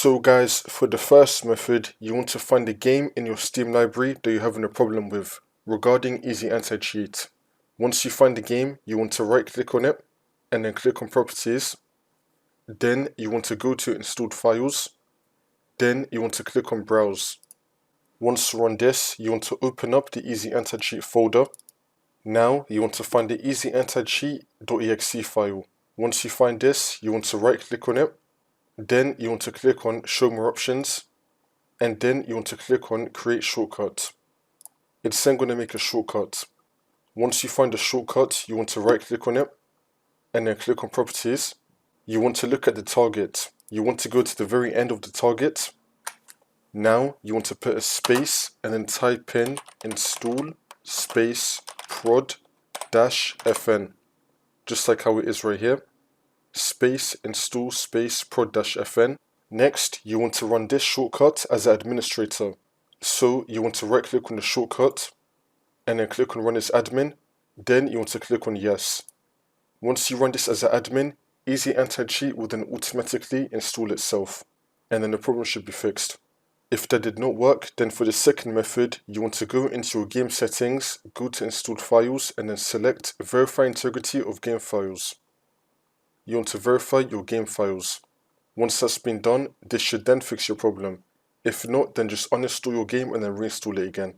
So guys, for the first method, you want to find a game in your Steam library that you're having a problem with regarding Easy Anti-Cheat. Once you find the game, you want to right click on it and then click on Properties. Then you want to go to Installed Files. Then you want to click on Browse. Once you're on this, you want to open up the Easy Anti-Cheat folder. Now you want to find the Easy Anti-Cheat.exe file. Once you find this, you want to right click on it. Then you want to click on Show More Options, and then you want to click on Create Shortcut. It's then going to make a shortcut. Once you find the shortcut, you want to right click on it, and then click on Properties. You want to look at the target. You want to go to the very end of the target. Now you want to put a space, and then type in install space prod-fn, just like how it is right here. Space install space prod-fn. Next, you want to run this shortcut as an administrator. So you want to right click on the shortcut and then click on run as admin. Then you want to click on yes. Once you run this as an admin, Easy Anti-Cheat will then automatically install itself, and then the problem should be fixed. If that did not work, then for the second method, you want to go into your game settings, go to Installed Files, and then select Verify Integrity of Game Files. You want to verify your game files. Once that's been done, this should then fix your problem. If not, then just uninstall your game and then reinstall it again.